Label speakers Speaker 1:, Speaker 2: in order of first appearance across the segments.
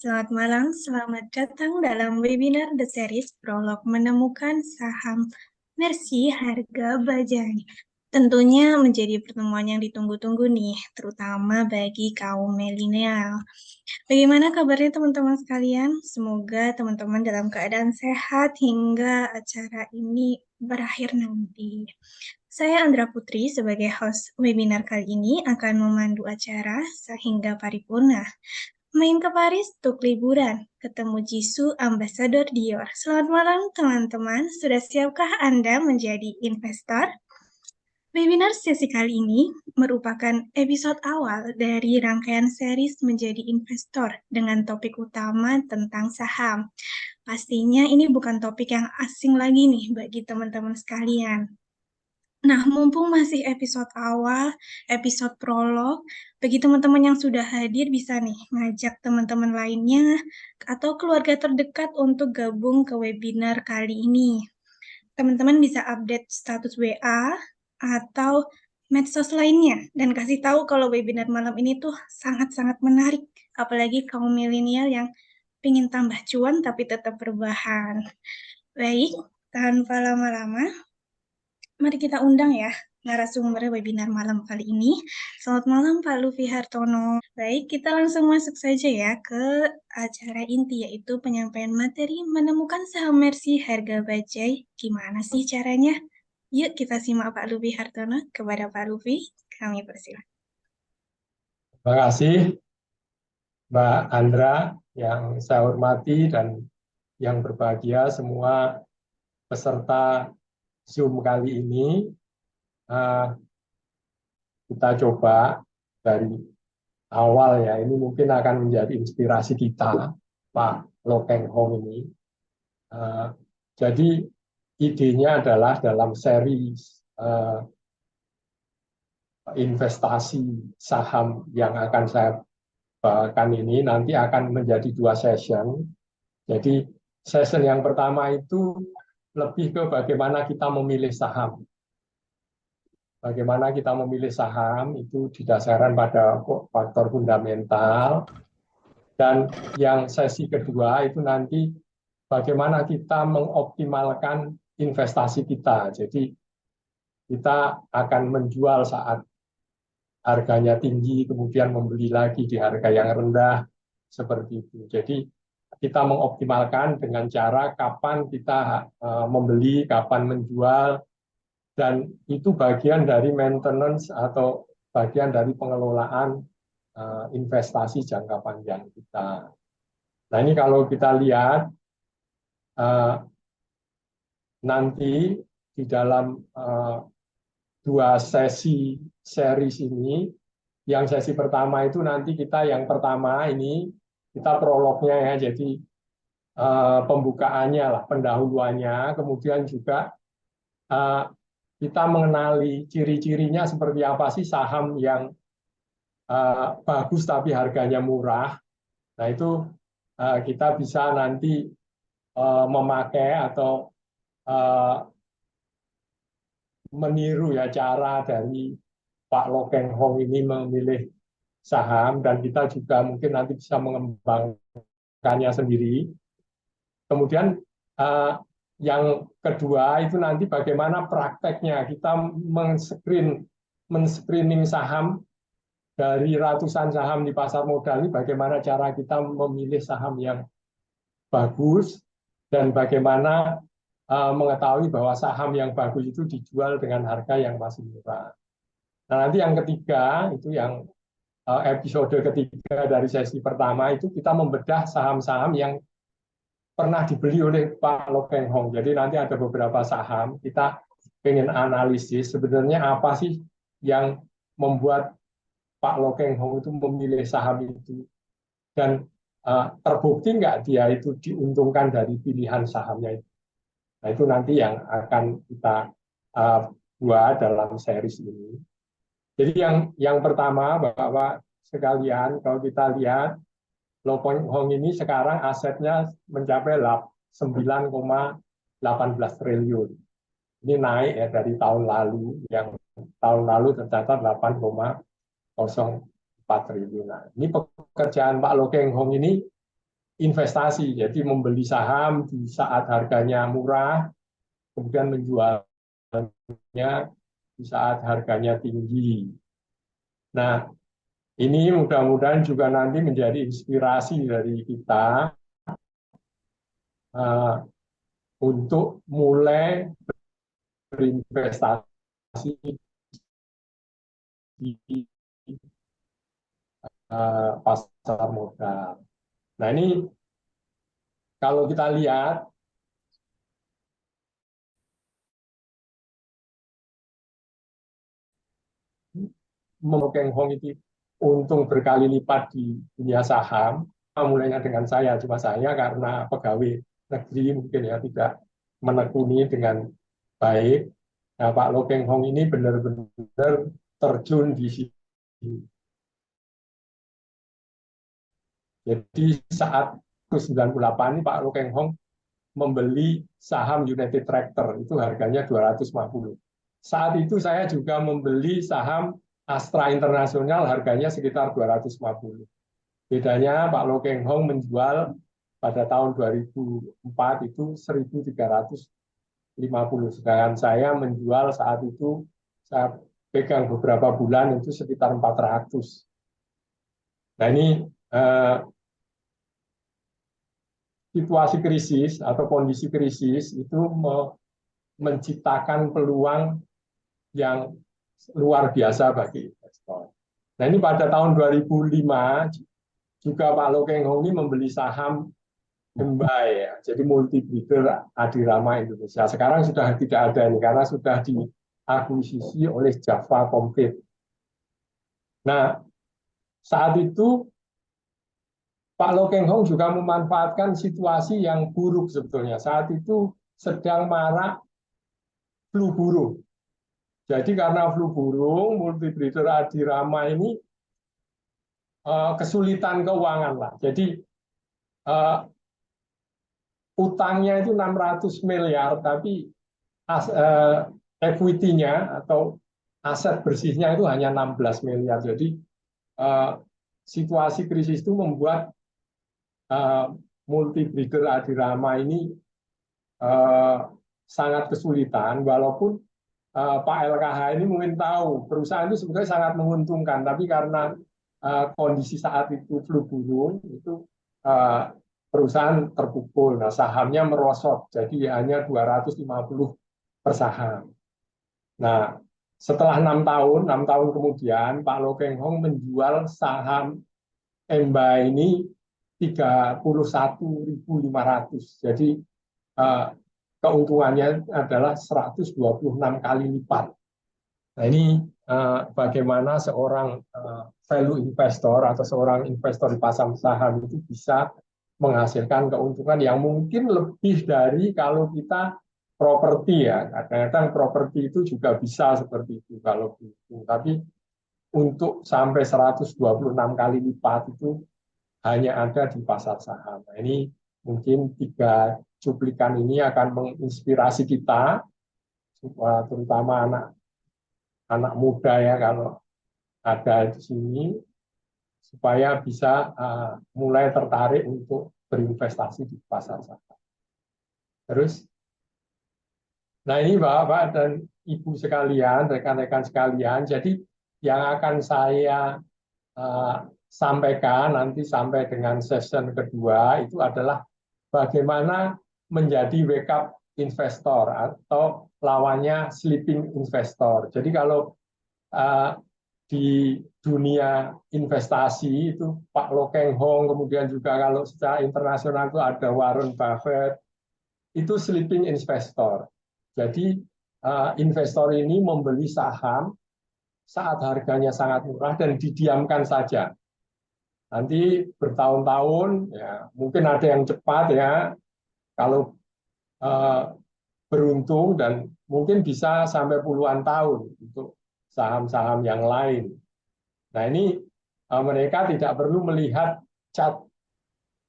Speaker 1: Selamat malam, selamat datang dalam webinar The Series Prolog Menemukan Saham Mercy Harga Bajai. Tentunya menjadi pertemuan yang ditunggu-tunggu nih, terutama bagi kaum milenial. Bagaimana kabarnya teman-teman sekalian? Semoga teman-teman dalam keadaan sehat hingga acara ini berakhir nanti. Saya Andra Putri sebagai host webinar kali ini akan memandu acara sehingga paripurna. Main ke Paris untuk liburan, ketemu Jisoo, Ambassador Dior. Selamat malam teman-teman, sudah siapkah Anda menjadi investor? Webinar sesi kali ini merupakan episode awal dari rangkaian series menjadi investor dengan topik utama tentang saham. Pastinya ini bukan topik yang asing lagi nih bagi teman-teman sekalian. Nah, mumpung masih episode awal, episode prolog, bagi teman-teman yang sudah hadir bisa nih ngajak teman-teman lainnya atau keluarga terdekat untuk gabung ke webinar kali ini. Teman-teman bisa update status WA atau medsos lainnya dan kasih tahu kalau webinar malam ini tuh sangat-sangat menarik, apalagi kaum milenial yang ingin tambah cuan tapi tetap berbahan. Baik, tanpa lama-lama, mari kita undang ya narasumber webinar malam kali ini. Selamat malam Pak Lufi Hartono. Baik, kita langsung masuk saja ya ke acara inti yaitu penyampaian materi menemukan saham Mercy harga bajai. Gimana sih caranya? Yuk kita simak Pak Lufi Hartono. Kepada Pak Lufi, kami persilakan.
Speaker 2: Terima kasih Mbak Andra yang saya hormati dan yang berbahagia semua peserta Zoom kali ini. Kita coba dari awal ya, ini mungkin akan menjadi inspirasi kita, Pak Lo Keng Hong ini. Jadi idenya adalah dalam seri investasi saham yang akan saya bawakan ini nanti akan menjadi 2 session. Jadi session yang pertama itu lebih ke bagaimana kita memilih saham. Bagaimana kita memilih saham itu didasarkan pada faktor fundamental. Dan yang sesi kedua itu nanti bagaimana kita mengoptimalkan investasi kita. Jadi kita akan menjual saat harganya tinggi, kemudian membeli lagi di harga yang rendah, seperti itu. Jadi kita mengoptimalkan dengan cara kapan kita membeli, kapan menjual, dan itu bagian dari maintenance atau bagian dari pengelolaan investasi jangka panjang kita. Nah ini kalau kita lihat nanti di dalam 2 sesi series ini, yang sesi pertama itu nanti kita yang pertama ini kita prolognya ya, jadi pembukaannya lah, pendahuluannya, kemudian juga kita mengenali ciri-cirinya seperti apa sih saham yang bagus tapi harganya murah. Nah itu kita bisa nanti memakai atau meniru ya cara dari Pak Lo Keng Hong ini memilih saham, dan kita juga mungkin nanti bisa mengembangkannya sendiri. Kemudian yang kedua itu nanti bagaimana prakteknya kita men-screening saham dari ratusan saham di pasar modal ini, bagaimana cara kita memilih saham yang bagus dan bagaimana mengetahui bahwa saham yang bagus itu dijual dengan harga yang masih murah. Nah, nanti yang ketiga itu yang episode ketiga dari sesi pertama itu kita membedah saham-saham yang pernah dibeli oleh Pak Lo Keng Hong. Jadi nanti ada beberapa saham kita ingin analisis sebenarnya apa sih yang membuat Pak Lo Keng Hong itu memilih saham itu, dan terbukti nggak dia itu diuntungkan dari pilihan sahamnya itu. Nah itu nanti yang akan kita buat dalam series ini. Jadi yang pertama Bapak sekalian, kalau kita lihat Lo Keng Hong ini sekarang asetnya mencapai 9,18 triliun. Ini naik ya dari tahun lalu, yang tahun lalu tercatat 8,04 triliun. Nah, ini pekerjaan Pak Lo Keng Hong ini investasi, jadi membeli saham di saat harganya murah, kemudian menjualnya di saat harganya tinggi. Nah, ini mudah-mudahan juga nanti menjadi inspirasi dari kita uh, untuk mulai berinvestasi di pasar modal. Nah, ini kalau kita lihat Keng Hong itu untung berkali lipat di dunia saham, mulainya dengan saya, cuma saya karena pegawai negeri mungkin ya tidak menekuni dengan baik. Nah, Pak Lo Keng Hong ini benar-benar terjun di sini. Jadi saat 98 ini Pak Lo Keng Hong membeli saham United Tractor, itu harganya 250. Saat itu saya juga membeli saham Astra Internasional, harganya sekitar 250. Bedanya Pak Lo Keng Hong menjual pada tahun 2004 itu 1.350, sedangkan saya menjual saat itu, saya pegang beberapa bulan itu sekitar 400. Nah, ini situasi krisis atau kondisi krisis itu menciptakan peluang yang luar biasa bagi investor. Nah, ini pada tahun 2005 juga Pak Lo Keng Hong ini membeli saham Embai, ya, jadi multi breeder Adirama Indonesia. Sekarang sudah tidak ada ini karena sudah diakuisisi oleh Java Complete. Nah, saat itu Pak Lo Keng Hong juga memanfaatkan situasi yang buruk sebetulnya. Saat itu sedang marak flu burung. Jadi karena flu burung, multi breeder Adirama ini kesulitan keuangan lah. Jadi utangnya itu 600 miliar, tapi equity-nya atau aset bersihnya itu hanya 16 miliar. Jadi situasi krisis itu membuat multi breeder Adirama ini sangat kesulitan, walaupun Pak LKH ini mungkin tahu perusahaan itu sebenarnya sangat menguntungkan, tapi karena kondisi saat itu flu burung itu perusahaan terpukul. Nah, sahamnya merosot, jadi hanya 250 per saham. Nah, setelah 6 tahun kemudian Pak Lo Keng Hong menjual saham Emba ini 31.500. Jadi keuntungannya adalah 126 kali lipat. Nah, ini bagaimana seorang value investor atau seorang investor di pasar saham itu bisa menghasilkan keuntungan yang mungkin lebih dari kalau kita properti ya. Kadang-kadang properti itu juga bisa seperti itu kalau gitu. Tapi untuk sampai 126 kali lipat itu hanya ada di pasar saham. Nah, ini mungkin 3 cuplikan ini akan menginspirasi kita, terutama anak muda ya kalau ada di sini, supaya bisa mulai tertarik untuk berinvestasi di pasar saham. Terus, nah ini Bapak dan Ibu sekalian, rekan-rekan sekalian, jadi yang akan saya sampaikan nanti sampai dengan session kedua itu adalah bagaimana menjadi wake up investor atau lawannya sleeping investor. Jadi kalau di dunia investasi itu Pak Lo Keng Hong, kemudian juga kalau secara internasional itu ada Warren Buffett, itu sleeping investor. Jadi investor ini membeli saham saat harganya sangat murah dan didiamkan saja. Nanti bertahun-tahun, ya mungkin ada yang cepat ya, kalau beruntung dan mungkin bisa sampai puluhan tahun untuk saham-saham yang lain. Nah, ini mereka tidak perlu melihat chart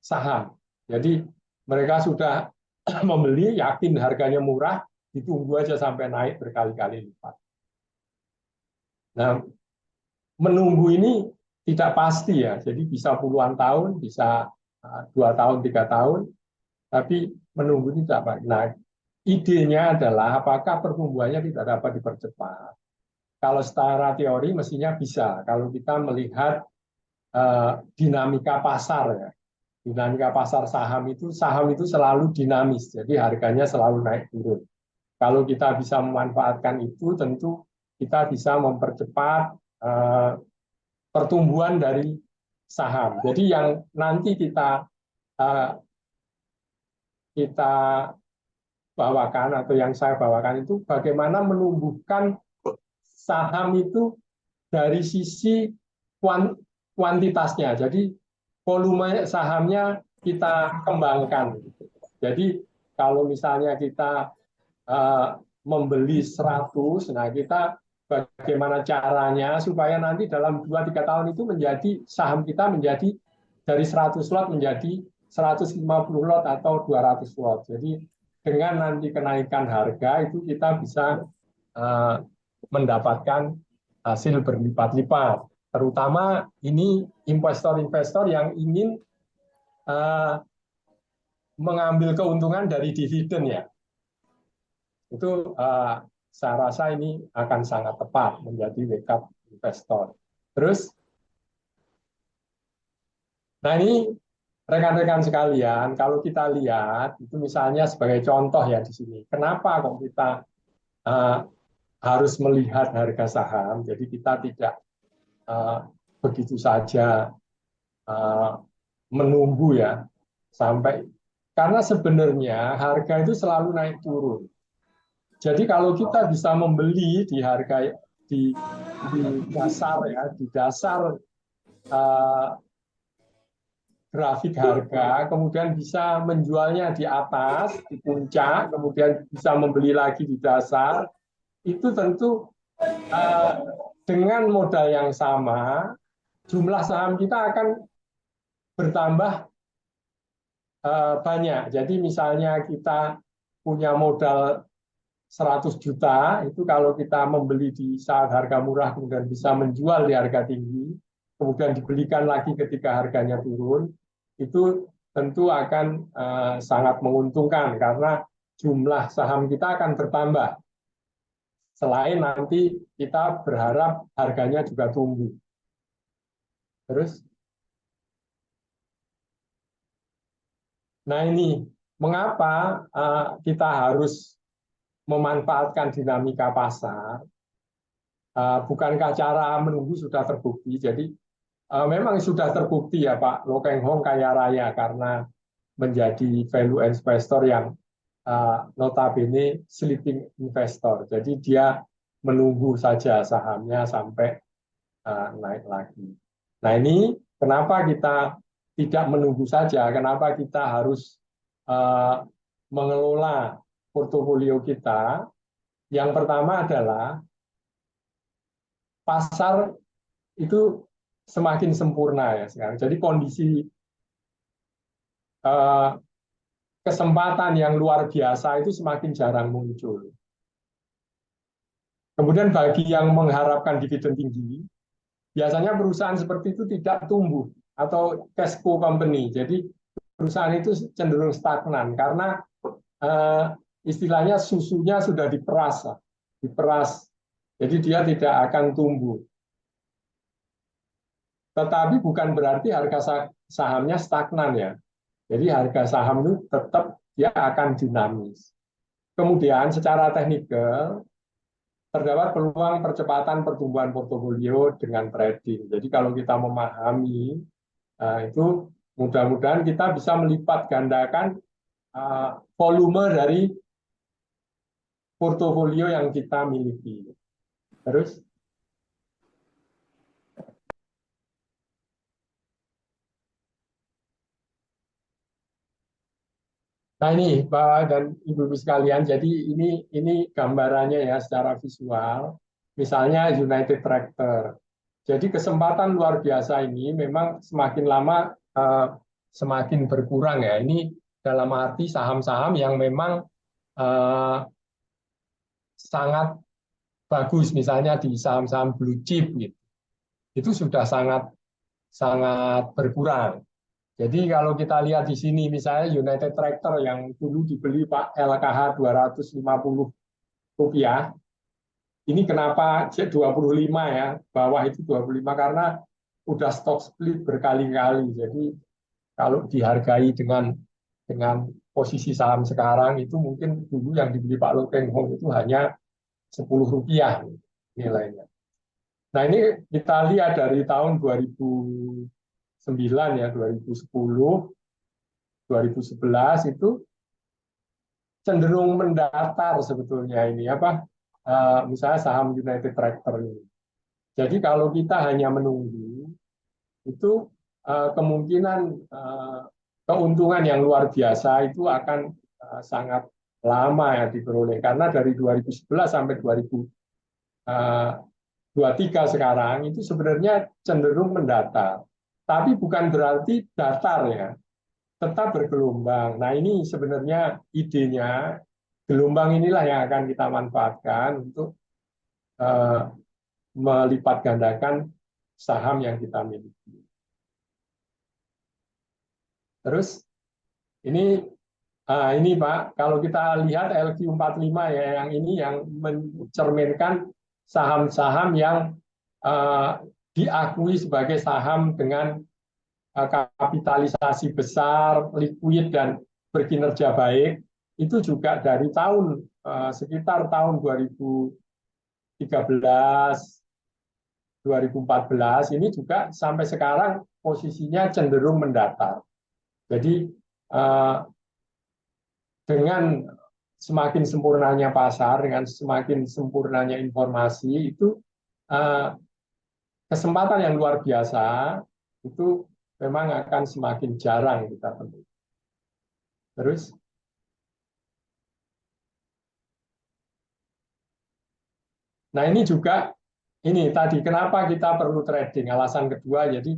Speaker 2: saham. Jadi mereka sudah membeli, yakin harganya murah, ditunggu aja sampai naik berkali-kali lipat. Nah, menunggu ini tidak pasti ya, jadi bisa puluhan tahun, bisa 2 tahun, 3 tahun, tapi menunggu tidak baik. Nah, idenya adalah apakah pertumbuhannya tidak dapat dipercepat? Kalau secara teori mestinya bisa. Kalau kita melihat dinamika pasar ya, dinamika pasar saham itu selalu dinamis, jadi harganya selalu naik turun. Kalau kita bisa memanfaatkan itu, tentu kita bisa mempercepat pertumbuhan dari saham. Jadi yang nanti uh, kita bawakan atau yang saya bawakan itu bagaimana menumbuhkan saham itu dari sisi kuantitasnya. Jadi volume sahamnya kita kembangkan. Jadi kalau misalnya kita membeli 100, nah kita bagaimana caranya supaya nanti dalam 2-3 tahun itu menjadi saham kita menjadi dari 100 lot menjadi 150 lot atau 200 lot. Jadi dengan nanti kenaikan harga itu kita bisa mendapatkan hasil berlipat-lipat. Terutama ini investor-investor yang ingin mengambil keuntungan dari dividen ya. Itu saya rasa ini akan sangat tepat menjadi wake up investor. Terus, nah ini rekan-rekan sekalian, kalau kita lihat itu misalnya sebagai contoh ya di sini, kenapa kok kita harus melihat harga saham? Jadi kita tidak begitu saja menunggu ya sampai, karena sebenarnya harga itu selalu naik turun. Jadi kalau kita bisa membeli di harga di dasar ya, di dasar grafik harga, kemudian bisa menjualnya di atas, di puncak, kemudian bisa membeli lagi di dasar, itu tentu dengan modal yang sama, jumlah saham kita akan bertambah banyak. Jadi misalnya kita punya modal 100 juta, itu kalau kita membeli di saat harga murah kemudian bisa menjual di harga tinggi, kemudian dibelikan lagi ketika harganya turun, itu tentu akan sangat menguntungkan karena jumlah saham kita akan bertambah. Selain nanti kita berharap harganya juga tumbuh. Terus, nah ini mengapa kita harus memanfaatkan dinamika pasar? Bukankah cara menunggu sudah terbukti? Jadi memang sudah terbukti ya Pak Loh Keng Hong kaya raya karena menjadi value investor yang notabene sleeping investor. Jadi dia menunggu saja sahamnya sampai naik lagi. Nah ini kenapa kita tidak menunggu saja? Kenapa kita harus mengelola portofolio kita? Yang pertama adalah pasar itu semakin sempurna ya sekarang. Jadi kondisi kesempatan yang luar biasa itu semakin jarang muncul. Kemudian bagi yang mengharapkan dividen tinggi, biasanya perusahaan seperti itu tidak tumbuh atau cash flow company. Jadi perusahaan itu cenderung stagnan karena istilahnya susunya sudah diperas. Jadi dia tidak akan tumbuh. Tetapi bukan berarti harga sahamnya stagnan ya. Jadi harga saham itu tetap dia akan dinamis. Kemudian secara teknikal terdapat peluang percepatan pertumbuhan portofolio dengan trading. Jadi kalau kita memahami itu mudah-mudahan kita bisa melipat gandakan volume dari portofolio yang kita miliki. Terus, nah ini Bapak dan Ibu sekalian, jadi ini gambarannya ya secara visual. Misalnya United Tractor. Jadi kesempatan luar biasa ini memang semakin lama semakin berkurang ya. Ini dalam arti saham-saham yang memang sangat bagus, misalnya di saham-saham blue chip gitu. Itu sudah sangat sangat berkurang. Jadi kalau kita lihat di sini misalnya United Tractor yang dulu dibeli Pak LKH Rp250, ini kenapa 25 ya, bawah itu 25 karena udah stock split berkali-kali. Jadi kalau dihargai dengan posisi saham sekarang itu mungkin dulu yang dibeli Pak Lo Keng Hong itu hanya Rp10 nilainya. Nah ini kita lihat dari tahun 2009 ya, 2010, 2011 itu cenderung mendatar sebetulnya ini apa misalnya saham United Tractor ini. Jadi kalau kita hanya menunggu itu kemungkinan keuntungan yang luar biasa itu akan sangat lama ya diperoleh karena dari 2011 sampai 2023 sekarang itu sebenarnya cenderung mendatar. Tapi bukan berarti datar ya, tetap bergelombang. Nah, ini sebenarnya idenya gelombang inilah yang akan kita manfaatkan untuk melipat gandakan saham yang kita miliki. Terus ini Pak, kalau kita lihat LQ45 ya, yang ini yang mencerminkan saham-saham yang diakui sebagai saham dengan kapitalisasi besar, likuid dan berkinerja baik, itu juga dari sekitar tahun 2013, 2014 ini juga sampai sekarang posisinya cenderung mendatar. Jadi dengan semakin sempurnanya pasar, dengan semakin sempurnanya informasi, itu kesempatan yang luar biasa itu memang akan semakin jarang kita temui. Terus, nah ini juga ini tadi kenapa kita perlu trading. Alasan kedua, jadi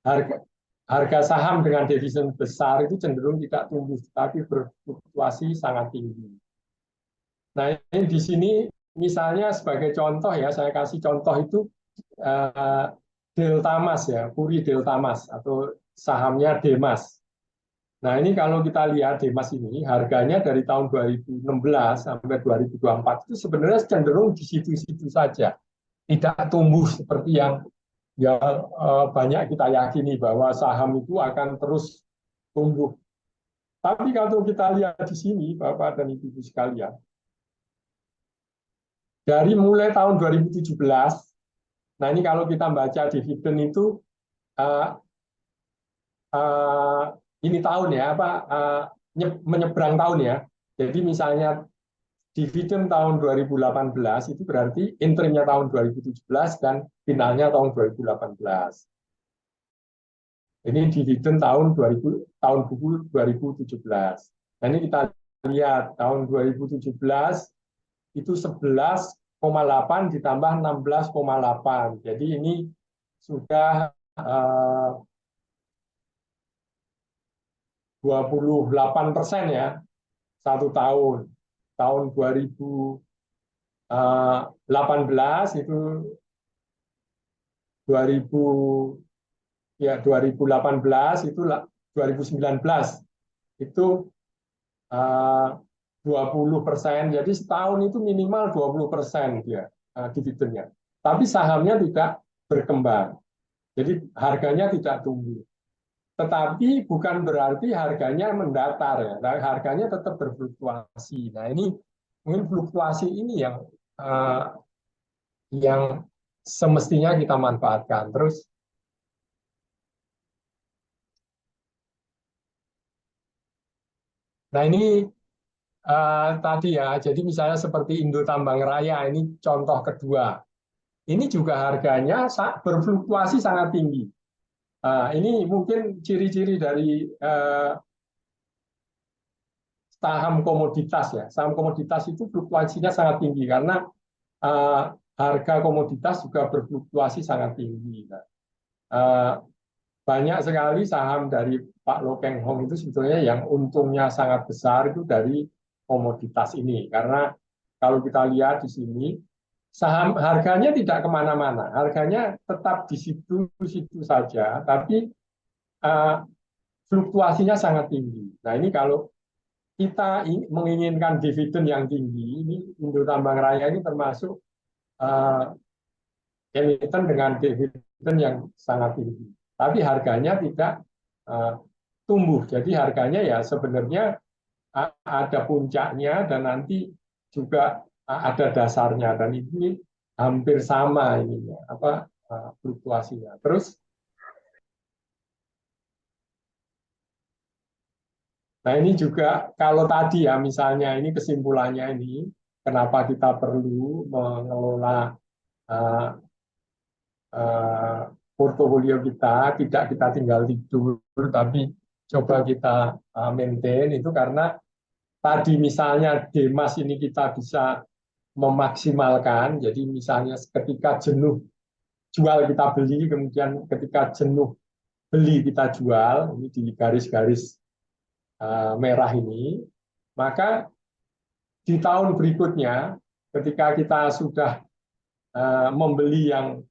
Speaker 2: harga harga saham dengan dividen besar itu cenderung tidak tumbuh, tapi berfluktuasi sangat tinggi. Nah, ini di sini misalnya sebagai contoh ya, saya kasih contoh itu Deltamas ya, Puri Deltamas atau sahamnya Demas. Nah, ini kalau kita lihat Demas ini harganya dari tahun 2016 sampai 2024 itu sebenarnya cenderung di situ-situ saja. Tidak tumbuh seperti yang ya banyak kita yakini bahwa saham itu akan terus tumbuh. Tapi kalau kita lihat di sini, Bapak dan Ibu sekalian, dari mulai tahun 2017, nah ini kalau kita baca dividen itu uh, uh, ini tahun ya apa menyeberang tahun ya. Jadi misalnya dividen tahun 2018 itu berarti interimnya tahun 2017 dan finalnya tahun 2018. Ini dividen tahun 2000 tahun buku 2017. Nah, ini kita lihat tahun 2017 itu 11,8 ditambah 16,8. Jadi ini sudah 28% ya satu tahun. Tahun 2018 itu 2000 ya 2018 itu 2019 itu 20%. Jadi setahun itu minimal 20% dia dividennya. Tapi sahamnya tidak berkembang. Jadi harganya tidak tumbuh. Tetapi bukan berarti harganya mendatar ya. Harganya tetap berfluktuasi. Nah, ini mungkin fluktuasi ini yang semestinya kita manfaatkan. Terus nah ini tadi ya, jadi misalnya seperti Indo Tambang Raya, ini contoh kedua. Ini juga harganya berfluktuasi sangat tinggi. Ini mungkin ciri-ciri dari saham komoditas ya. Saham komoditas itu fluktuasinya sangat tinggi karena harga komoditas juga berfluktuasi sangat tinggi. Nah, banyak sekali saham dari Pak Lo Keng Hong itu sebetulnya yang untungnya sangat besar itu dari komoditas ini. Karena kalau kita lihat di sini, saham harganya tidak kemana-mana. Harganya tetap di situ-situ saja, tapi fluktuasinya sangat tinggi. Nah ini kalau kita menginginkan dividen yang tinggi, ini Indo Tambang Raya ini termasuk uh, emiten dengan dividen yang sangat tinggi. Tapi harganya tidak uh, tumbuh. Jadi harganya ya sebenarnya ada puncaknya dan nanti juga ada dasarnya dan ini hampir sama ininya apa fluktuasinya. Terus, nah ini juga kalau tadi ya misalnya ini kesimpulannya ini kenapa kita perlu mengelola uh, uh, portofolio kita tidak kita tinggal tidur tapi coba kita maintain itu karena tadi misalnya Demas ini kita bisa memaksimalkan. Jadi misalnya ketika jenuh jual kita beli, kemudian ketika jenuh beli kita jual, ini di garis-garis merah ini, maka di tahun berikutnya ketika kita sudah membeli yang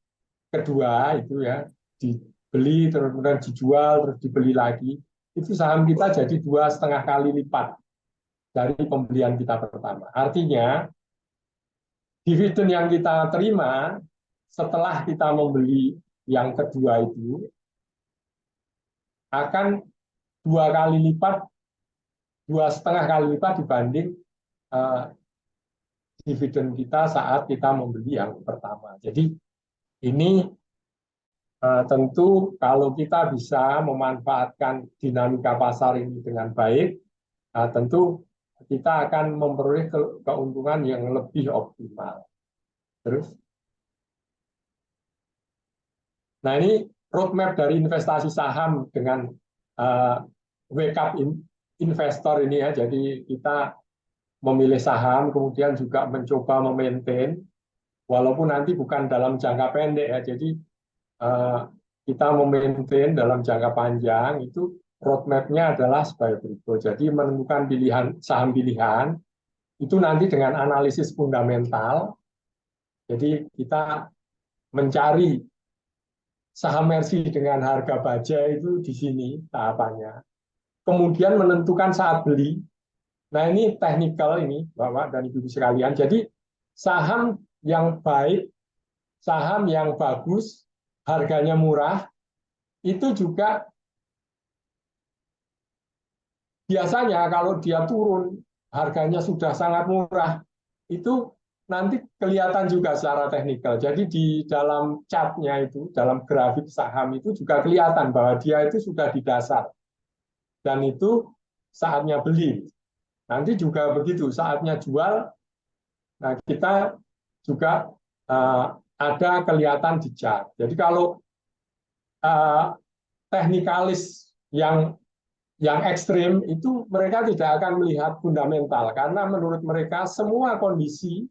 Speaker 2: kedua itu ya, dibeli terus kemudian dijual terus dibeli lagi, itu saham kita jadi 2,5 kali lipat dari pembelian kita pertama. Artinya dividen yang kita terima setelah kita membeli yang kedua itu akan 2 kali lipat, 2,5 kali lipat dibanding uh, dividen kita saat kita membeli yang pertama. Jadi ini tentu kalau kita bisa memanfaatkan dinamika pasar ini dengan baik, tentu kita akan memperoleh keuntungan yang lebih optimal. Terus, nah ini roadmap dari investasi saham dengan wake up investor ini ya. Jadi kita memilih saham, kemudian juga mencoba memaintain, walaupun nanti bukan dalam jangka pendek ya. Jadi kita memaintain dalam jangka panjang itu roadmap-nya adalah sebagai berikut. Jadi menemukan pilihan saham pilihan itu nanti dengan analisis fundamental. Jadi kita mencari saham Mercy dengan harga baja itu di sini tahapannya. Kemudian menentukan saat beli. Nah ini teknikal ini Bapak dan Ibu sekalian. Jadi saham yang baik, saham yang bagus, harganya murah, itu juga biasanya kalau dia turun, harganya sudah sangat murah, itu nanti kelihatan juga secara teknikal. Jadi di dalam chartnya itu, dalam grafik saham itu juga kelihatan bahwa dia itu sudah di dasar. Dan itu saatnya beli. Nanti juga begitu, saatnya jual, nah kita juga ada kelihatan di chart. Jadi kalau teknikalis yang ekstrim itu mereka tidak akan melihat fundamental karena menurut mereka semua kondisi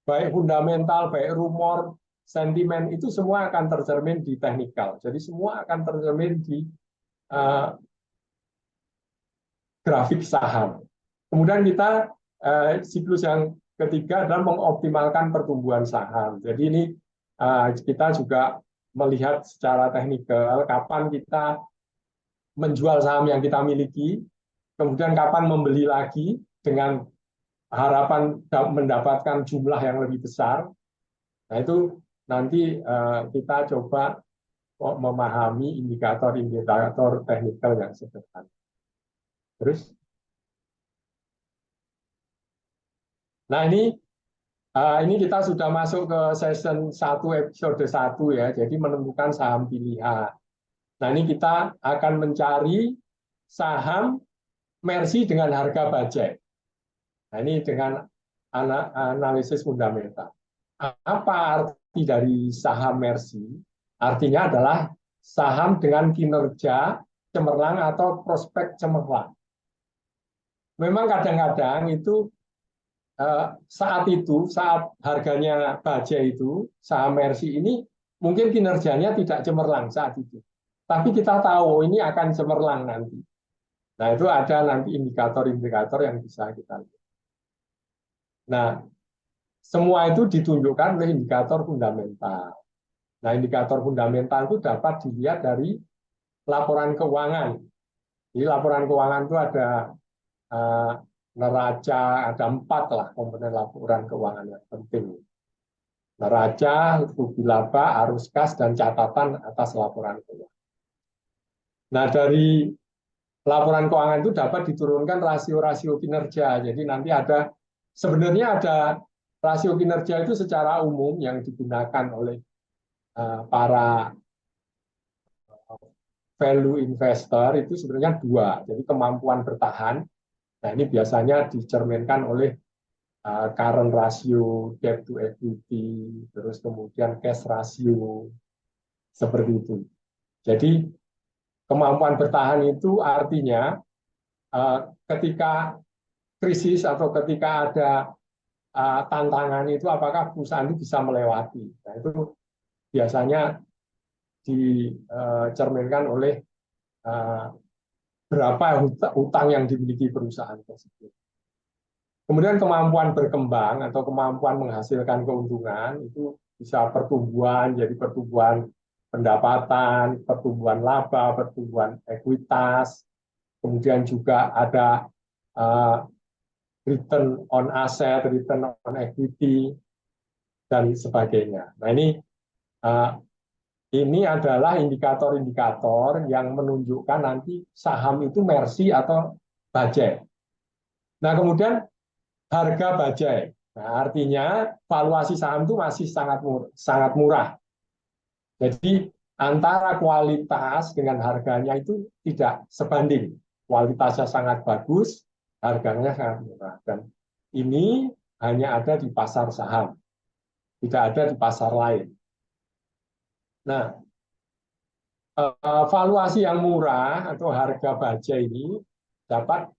Speaker 2: baik fundamental, baik rumor, sentimen itu semua akan tercermin di teknikal. Jadi semua akan tercermin di uh, grafik saham. Kemudian kita siklus yang ketiga adalah mengoptimalkan pertumbuhan saham. Jadi ini kita juga melihat secara teknikal kapan kita menjual saham yang kita miliki, kemudian kapan membeli lagi dengan harapan mendapatkan jumlah yang lebih besar. Nah itu nanti kita coba memahami indikator-indikator teknikal yang sederhana. Terus, nah ini kita sudah masuk ke season 1 episode 1 ya, jadi menentukan saham pilihan. Nah ini kita akan mencari saham Mercy dengan harga budget. Nah ini dengan analisis fundamental. Apa arti dari saham Mercy? Artinya adalah saham dengan kinerja cemerlang atau prospek cemerlang. Memang kadang-kadang itu saat harganya baja itu, saham Mercy ini mungkin kinerjanya tidak cemerlang saat itu. Tapi kita tahu ini akan cemerlang nanti. Nah, itu ada nanti indikator-indikator yang bisa kita lihat. Nah, semua itu ditunjukkan oleh indikator fundamental. Nah, indikator fundamental itu dapat dilihat dari laporan keuangan. Di laporan keuangan itu ada uh, neraca, ada 4 lah komponen laporan keuangan yang penting. Neraca, rugi laba, arus kas, dan catatan atas laporan keuangan. Nah, dari laporan keuangan itu dapat diturunkan rasio-rasio kinerja. Jadi nanti sebenarnya ada rasio kinerja itu secara umum yang digunakan oleh para value investor itu sebenarnya 2. Jadi kemampuan bertahan. Nah, ini biasanya dicerminkan oleh current ratio, debt to equity, terus kemudian cash ratio, seperti itu. Jadi kemampuan bertahan itu artinya ketika krisis atau ketika ada tantangan itu apakah perusahaan itu bisa melewati. Nah, itu biasanya dicerminkan oleh berapa utang yang dimiliki perusahaan tersebut. Kemudian kemampuan berkembang atau kemampuan menghasilkan keuntungan itu bisa pertumbuhan, jadi pertumbuhan pendapatan, pertumbuhan laba, pertumbuhan ekuitas, kemudian juga ada return on asset, return on equity, dan sebagainya. Nah, ini adalah indikator-indikator yang menunjukkan nanti saham itu mercy atau bajai. Nah, kemudian harga bajai. Nah, artinya valuasi saham itu masih sangat murah. Jadi antara kualitas dengan harganya itu tidak sebanding. Kualitasnya sangat bagus, harganya sangat murah. Dan ini hanya ada di pasar saham, tidak ada di pasar lain. Nah, valuasi yang murah atau harga baja ini dapat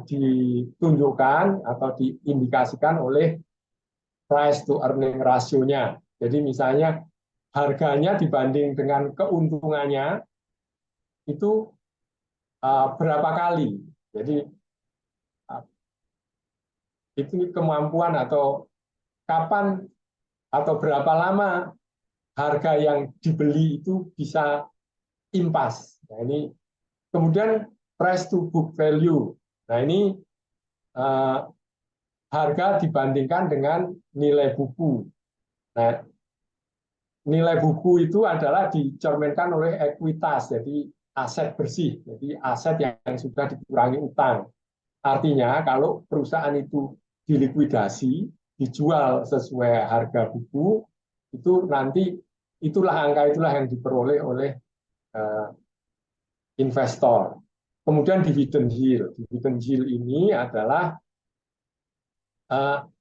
Speaker 2: ditunjukkan atau diindikasikan oleh price to earning ratio-nya. Jadi misalnya harganya dibanding dengan keuntungannya itu berapa kali. Jadi itu kemampuan atau kapan atau berapa lama harga yang dibeli itu bisa impas. Nah, ini kemudian price to book value. Nah, ini harga dibandingkan dengan nilai buku. Nah, nilai buku itu adalah dicerminkan oleh ekuitas, jadi aset bersih, jadi aset yang sudah dikurangi utang. Artinya kalau perusahaan itu dilikuidasi, dijual sesuai harga buku, itu nanti angka itulah yang diperoleh oleh investor. Kemudian dividen yield. Dividen yield ini adalah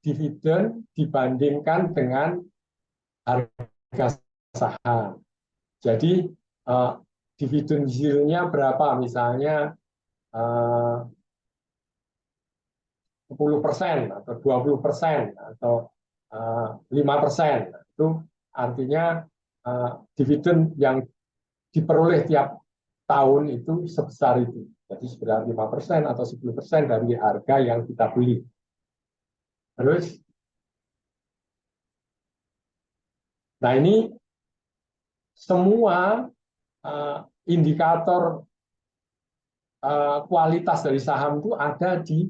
Speaker 2: dividen dibandingkan dengan harga saham. Jadi dividen yield-nya berapa? Misalnya 10% atau 20% atau 5%. Itu artinya dividen yang diperoleh tiap tahun itu sebesar itu. Jadi sekitar 5% atau 10% dari harga yang kita beli. Terus, nah ini semua indikator kualitas dari saham itu ada di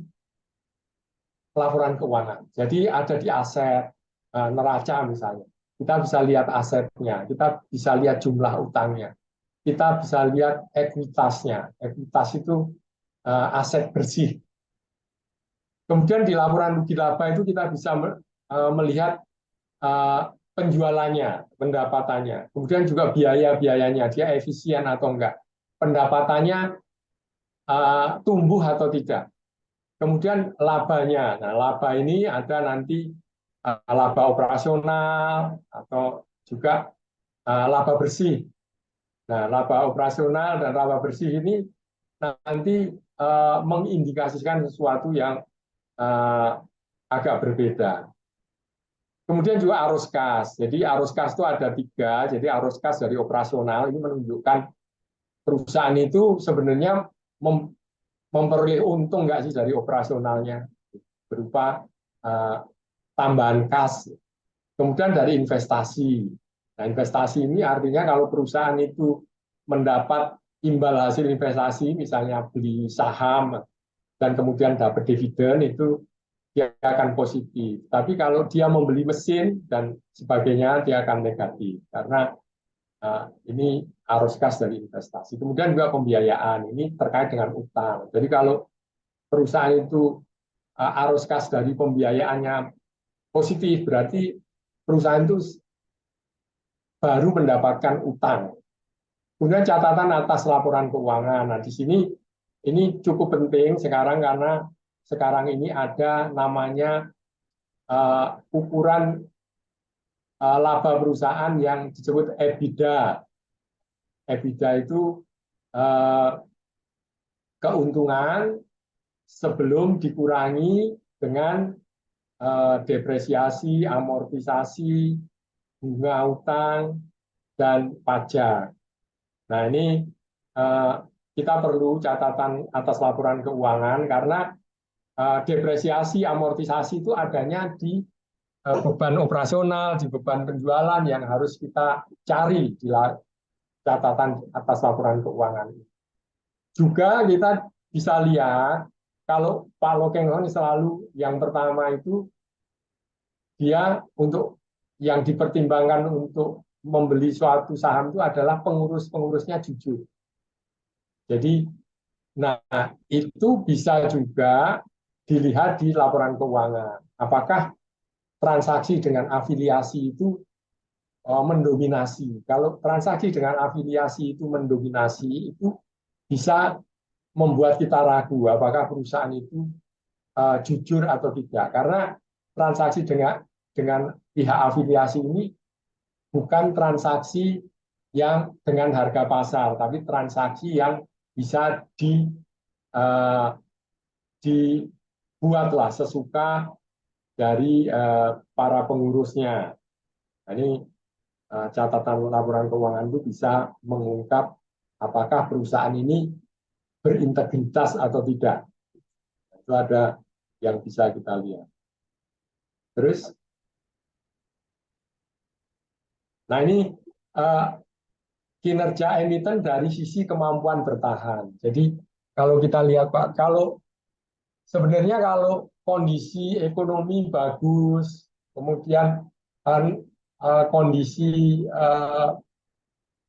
Speaker 2: laporan keuangan. Jadi ada di aset, neraca misalnya. Kita bisa lihat asetnya, kita bisa lihat jumlah utangnya, kita bisa lihat ekuitasnya. Ekuitas itu aset bersih. Kemudian di laporan rugi laba itu kita bisa melihat penjualannya, pendapatannya. Kemudian juga biaya-biayanya, dia efisien atau enggak. Pendapatannya tumbuh atau tidak. Kemudian labanya. Nah, laba ini ada nanti laba operasional atau juga laba bersih. Nah, laba operasional dan laba bersih ini nanti mengindikasikan sesuatu yang agak berbeda. Kemudian juga arus kas. Jadi arus kas itu ada 3. Jadi arus kas dari operasional ini menunjukkan perusahaan itu sebenarnya memperoleh untung nggak sih dari operasionalnya berupa tambahan kas. Kemudian dari investasi. Nah, investasi ini artinya kalau perusahaan itu mendapat imbal hasil investasi, misalnya beli saham dan kemudian dapat dividen, itu dia akan positif. Tapi kalau dia membeli mesin dan sebagainya, dia akan negatif karena ini arus kas dari investasi. Kemudian juga pembiayaan, ini terkait dengan utang. Jadi kalau perusahaan itu arus kas dari pembiayaannya positif, berarti perusahaan itu baru mendapatkan utang. Kemudian catatan atas laporan keuangan. Nah, di sini ini cukup penting sekarang karena sekarang ini ada namanya ukuran laba perusahaan yang disebut EBITDA. EBITDA itu keuntungan sebelum dikurangi dengan depresiasi, amortisasi, bunga utang, dan pajak. Nah, ini kita perlu catatan atas laporan keuangan karena depresiasi, amortisasi itu adanya di beban operasional, di beban penjualan yang harus kita cari di catatan atas laporan keuangan. Juga kita bisa lihat kalau Pak Lokengon selalu yang pertama itu dia untuk yang dipertimbangkan untuk membeli suatu saham itu adalah pengurus-pengurusnya jujur. Jadi, nah itu bisa juga dilihat di laporan keuangan. Apakah transaksi dengan afiliasi itu mendominasi? Kalau transaksi dengan afiliasi itu mendominasi, itu bisa membuat kita ragu apakah perusahaan itu jujur atau tidak. Karena transaksi dengan pihak afiliasi ini bukan transaksi yang dengan harga pasar, tapi transaksi yang bisa dibuatlah sesuka dari para pengurusnya. Nah, ini catatan laporan keuangan itu bisa mengungkap apakah perusahaan ini berintegritas atau tidak. Itu ada yang bisa kita lihat. Terus, nah ini kinerja emiten dari sisi kemampuan bertahan. Jadi kalau kita lihat Pak, kalau sebenarnya kalau kondisi ekonomi bagus, kemudian kondisi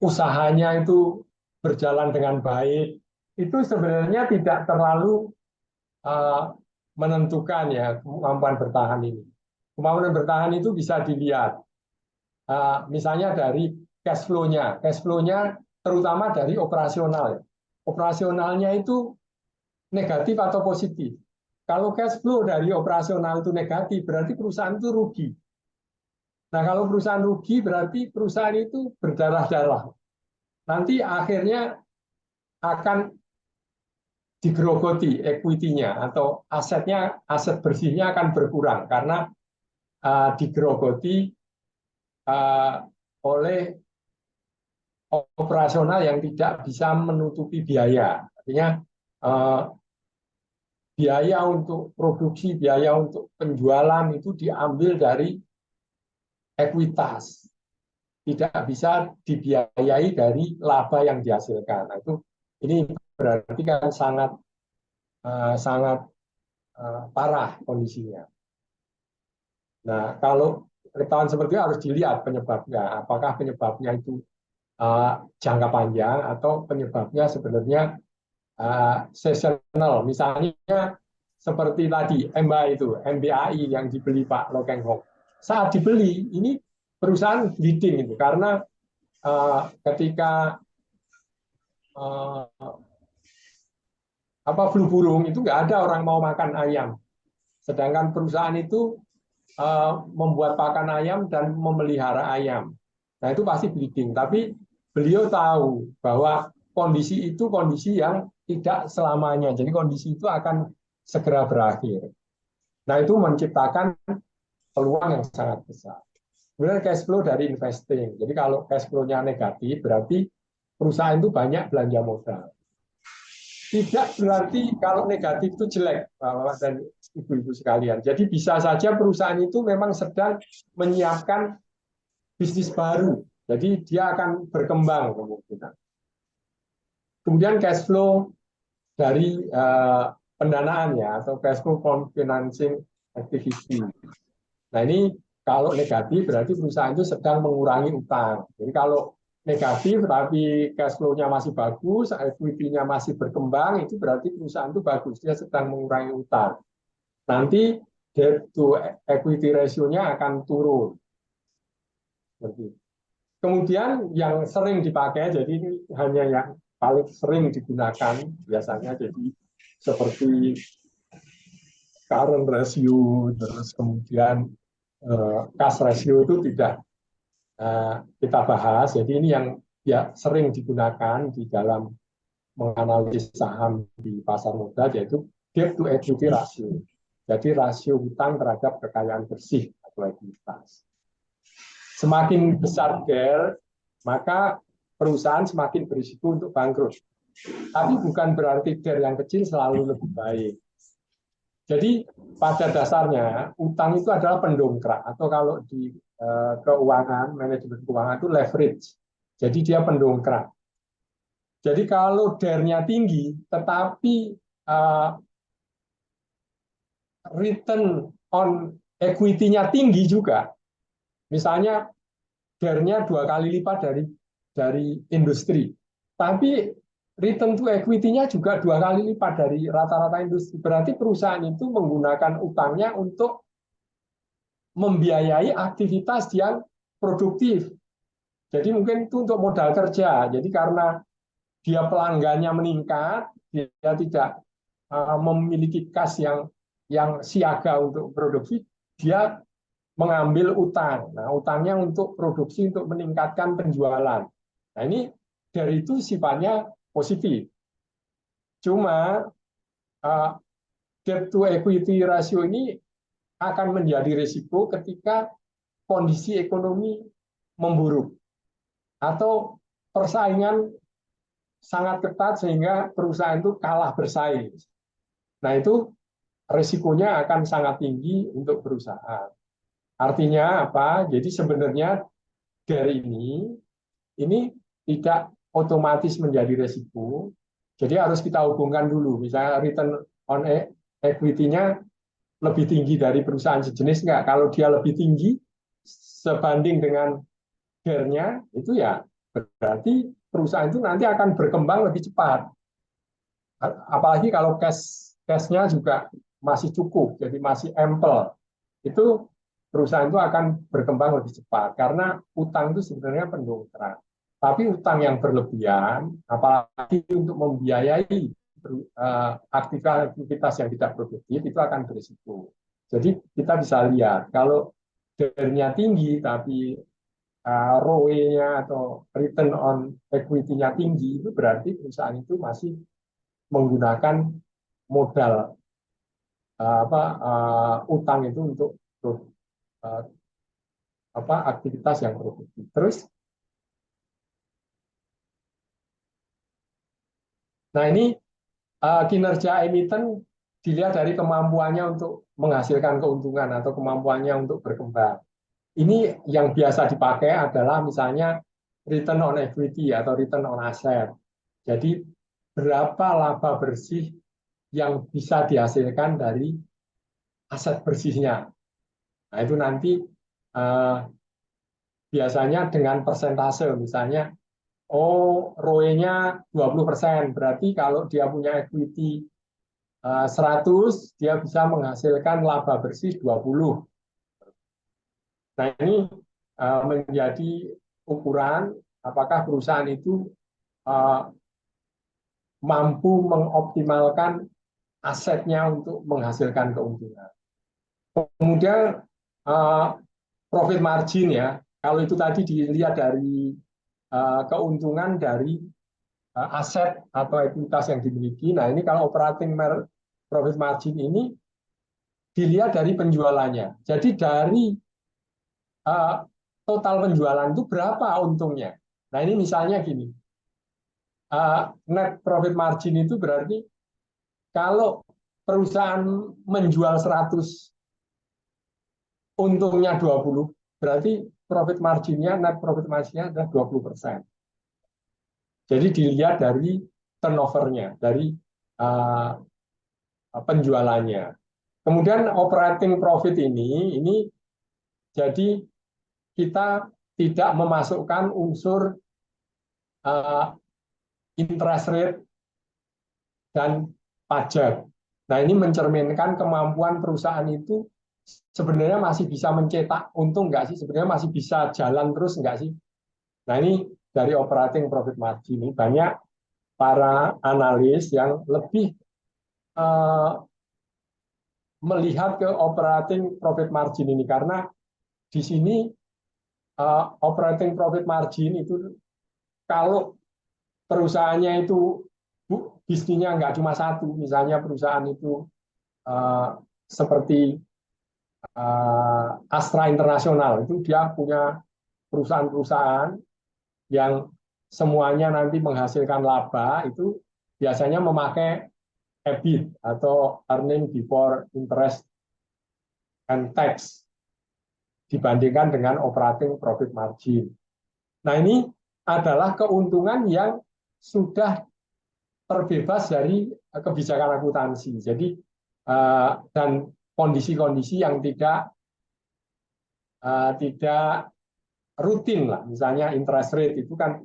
Speaker 2: usahanya itu berjalan dengan baik, itu sebenarnya tidak terlalu menentukan ya kemampuan bertahan ini. Kemampuan bertahan itu bisa dilihat misalnya dari cash flow-nya. Cash flow-nya terutama dari operasional. Operasionalnya itu negatif atau positif. Kalau cash flow dari operasional itu negatif, berarti perusahaan itu rugi. Nah, kalau perusahaan rugi, berarti perusahaan itu berdarah-darah. Nanti akhirnya akan digerogoti equity-nya atau aset bersihnya akan berkurang karena digerogoti oleh operasional yang tidak bisa menutupi biaya. Artinya biaya untuk produksi, biaya untuk penjualan itu diambil dari ekuitas. Tidak bisa dibiayai dari laba yang dihasilkan. Nah, ini berarti kan sangat parah kondisinya. Nah, kalau ketahuan seperti itu harus dilihat penyebabnya. Apakah penyebabnya itu jangka panjang atau penyebabnya sebenarnya seasonal. Misalnya seperti tadi MBAI yang dibeli Pak Lokeng Hong. Saat dibeli ini perusahaan bleeding itu karena ketika flu burung itu nggak ada orang mau makan ayam. Sedangkan perusahaan itu membuat pakan ayam dan memelihara ayam. Nah itu pasti bleeding. Tapi beliau tahu bahwa kondisi itu kondisi yang tidak selamanya. Jadi kondisi itu akan segera berakhir. Nah itu menciptakan peluang yang sangat besar. Kemudian cash flow dari investing. Jadi kalau cash flow-nya negatif, berarti perusahaan itu banyak belanja modal. Tidak berarti kalau negatif itu jelek, Bapak dan Ibu-ibu sekalian. Jadi bisa saja perusahaan itu memang sedang menyiapkan bisnis baru. Jadi dia akan berkembang kemungkinan. Kemudian cash flow dari pendanaan ya, atau cash flow from financing activity. Nah ini kalau negatif berarti perusahaan itu sedang mengurangi utang. Jadi kalau negatif tapi cash flow-nya masih bagus, equity-nya masih berkembang, itu berarti perusahaan itu bagus, dia sedang mengurangi utang. Nanti debt to equity ratio-nya akan turun. Kemudian yang sering dipakai, jadi ini hanya yang paling sering digunakan biasanya, jadi seperti current ratio, terus kemudian cash ratio itu tidak kita bahas. Jadi ini yang ya sering digunakan di dalam menganalisis saham di pasar modal, yaitu debt to equity ratio. Jadi rasio hutang terhadap kekayaan bersih atau ekuitas. Semakin besar DER, maka perusahaan semakin berisiko untuk bangkrut. Tapi bukan berarti DER yang kecil selalu lebih baik. Jadi pada dasarnya utang itu adalah pendongkrak, atau kalau di keuangan, manajemen keuangan itu leverage. Jadi dia pendongkrak. Jadi kalau DER-nya tinggi, tetapi return on equity-nya tinggi juga, misalnya DER-nya 2 kali lipat dari industri, tapi return to equity-nya juga 2 kali lipat dari rata-rata industri. Berarti perusahaan itu menggunakan utangnya untuk membiayai aktivitas yang produktif. Jadi mungkin itu untuk modal kerja. Jadi karena dia pelanggannya meningkat, dia tidak memiliki kas yang siaga untuk produksi, dia mengambil utang. Nah, utangnya untuk produksi, untuk meningkatkan penjualan. Nah, ini dari itu sifatnya positif. Cuma debt to equity ratio ini akan menjadi risiko ketika kondisi ekonomi memburuk atau persaingan sangat ketat sehingga perusahaan itu kalah bersaing. Nah, itu risikonya akan sangat tinggi untuk perusahaan. Artinya apa? Jadi sebenarnya dari ini tidak otomatis menjadi risiko. Jadi harus kita hubungkan dulu. Misalnya return on equity-nya lebih tinggi dari perusahaan sejenis enggak? Kalau dia lebih tinggi sebanding dengan DER-nya, itu ya berarti perusahaan itu nanti akan berkembang lebih cepat. Apalagi kalau cash-nya juga masih cukup, jadi masih ample. Itu perusahaan itu akan berkembang lebih cepat karena utang itu sebenarnya pendongkrak. Tapi utang yang berlebihan, apalagi untuk membiayai aktivitas yang tidak produktif, itu akan berisiko. Jadi kita bisa lihat kalau DER-nya tinggi tapi ROE-nya atau return on equity-nya tinggi, itu berarti perusahaan itu masih menggunakan modal utang itu untuk uh, aktivitas yang produktif. Terus, nah ini kinerja emiten dilihat dari kemampuannya untuk menghasilkan keuntungan atau kemampuannya untuk berkembang. Ini yang biasa dipakai adalah misalnya return on equity atau return on asset. Jadi berapa laba bersih yang bisa dihasilkan dari aset bersihnya. Nah itu nanti biasanya dengan persentase, misalnya ROE-nya 20%, berarti kalau dia punya equity 100, dia bisa menghasilkan laba bersih 20. Nah ini menjadi ukuran apakah perusahaan itu mampu mengoptimalkan asetnya untuk menghasilkan keuntungan. Kemudian profit margin ya, kalau itu tadi dilihat dari keuntungan dari aset atau ekuitas yang dimiliki. Nah ini kalau operating profit margin ini dilihat dari penjualannya. Jadi dari total penjualan itu berapa untungnya. Nah ini misalnya gini, net profit margin itu berarti kalau perusahaan menjual 100, untungnya 20, berarti profit marginnya, net profit marginnya adalah 20%. Jadi dilihat dari turnovernya, dari uh, penjualannya. Kemudian operating profit ini jadi kita tidak memasukkan unsur uh, interest rate dan pajak. Nah, ini mencerminkan kemampuan perusahaan itu sebenarnya masih bisa mencetak untung nggak sih? Sebenarnya masih bisa jalan terus nggak sih? Nah, ini dari operating profit margin ini banyak para analis yang lebih melihat ke operating profit margin ini karena di sini operating profit margin itu kalau perusahaannya itu bisnisnya nggak cuma satu, misalnya perusahaan itu seperti Astra Internasional, itu dia punya perusahaan-perusahaan yang semuanya nanti menghasilkan laba, itu biasanya memakai EBIT atau earning before interest and tax dibandingkan dengan operating profit margin. Nah, ini adalah keuntungan yang sudah terbebas dari kebijakan akuntansi. Jadi dan kondisi-kondisi yang tidak rutin lah. Misalnya interest rate itu kan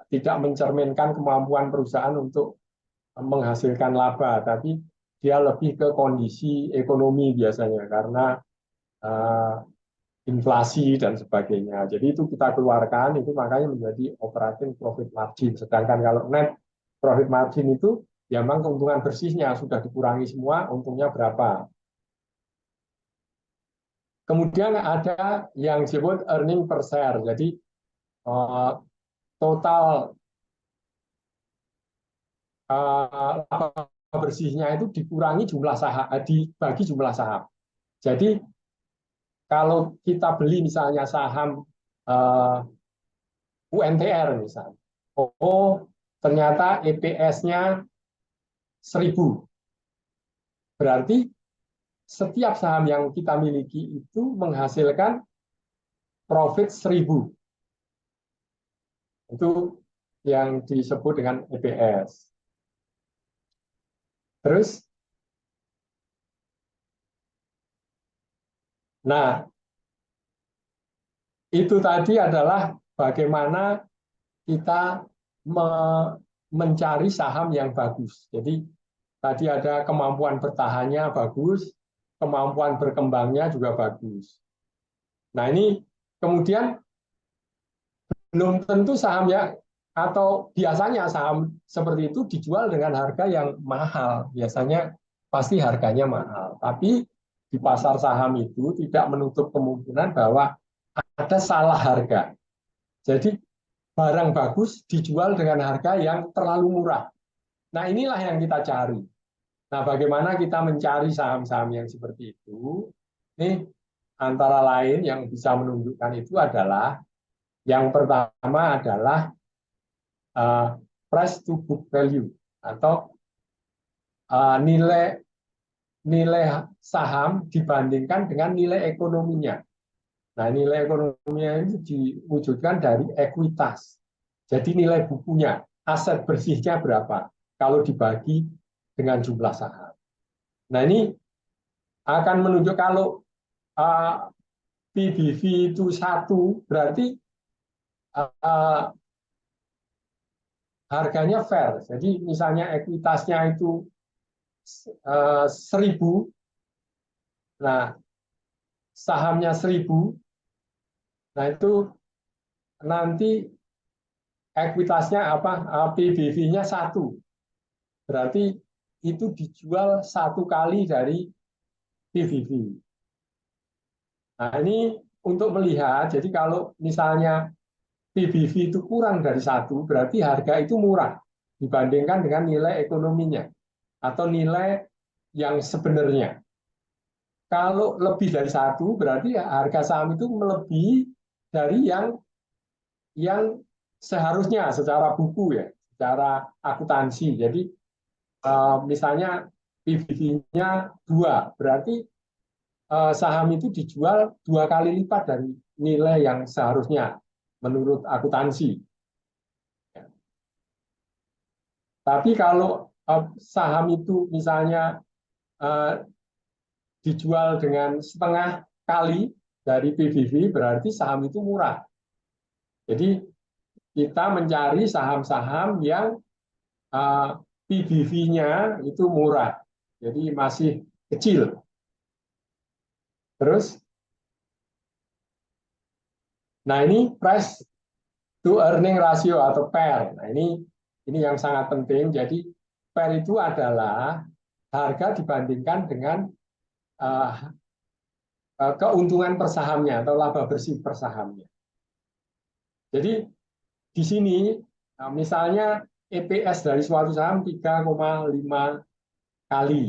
Speaker 2: tidak mencerminkan kemampuan perusahaan untuk menghasilkan laba, tapi dia lebih ke kondisi ekonomi biasanya karena inflasi dan sebagainya. Jadi itu kita keluarkan, itu makanya menjadi operating profit margin. Sedangkan kalau net profit margin itu ya memang keuntungan bersihnya sudah dikurangi semua, untungnya berapa. Kemudian ada yang disebut earning per share. Jadi total laba bersihnya itu dikurangi jumlah saham, dibagi jumlah saham. Jadi kalau kita beli misalnya saham UNTR misalnya, ternyata EPS-nya 1000, berarti setiap saham yang kita miliki itu menghasilkan profit 1000. Itu yang disebut dengan EPS. Terus, nah, itu tadi adalah bagaimana kita mencari saham yang bagus. Jadi, tadi ada kemampuan bertahannya bagus, kemampuan berkembangnya juga bagus. Nah, ini kemudian belum tentu saham ya, atau biasanya saham seperti itu dijual dengan harga yang mahal. Biasanya pasti harganya mahal. Tapi di pasar saham itu tidak menutup kemungkinan bahwa ada salah harga. Jadi barang bagus dijual dengan harga yang terlalu murah. Nah, inilah yang kita cari. Nah, bagaimana kita mencari saham-saham yang seperti itu? Ini antara lain yang bisa menunjukkan itu adalah yang pertama adalah price to book value atau nilai nilai saham dibandingkan dengan nilai ekonominya. Nah, nilai ekonominya itu diwujudkan dari ekuitas. Jadi nilai bukunya, aset bersihnya berapa kalau dibagi dengan jumlah saham. Nah, ini akan menunjuk kalau PBV itu 1, berarti harganya fair. Jadi misalnya ekuitasnya itu 1000, nah sahamnya 1000, nah itu nanti ekuitasnya apa? PBV-nya 1, berarti itu dijual 1 kali dari PBV. Nah, ini untuk melihat, jadi kalau misalnya PBV itu kurang dari 1, berarti harga itu murah dibandingkan dengan nilai ekonominya atau nilai yang sebenarnya. Kalau lebih dari 1, berarti harga saham itu melebihi dari yang seharusnya secara buku ya, secara akuntansi. Jadi misalnya PBV-nya 2, berarti saham itu dijual 2 kali lipat dari nilai yang seharusnya menurut akuntansi. Tapi kalau saham itu misalnya dijual dengan setengah kali dari PBV, berarti saham itu murah. Jadi kita mencari saham-saham yang PBV-nya itu murah, jadi masih kecil. Terus, nah ini price to earning ratio atau PER. Nah ini yang sangat penting. Jadi PER itu adalah harga dibandingkan dengan uh, keuntungan per sahamnya atau laba bersih per sahamnya. Jadi di sini misalnya EPS dari suatu saham 3,5 kali.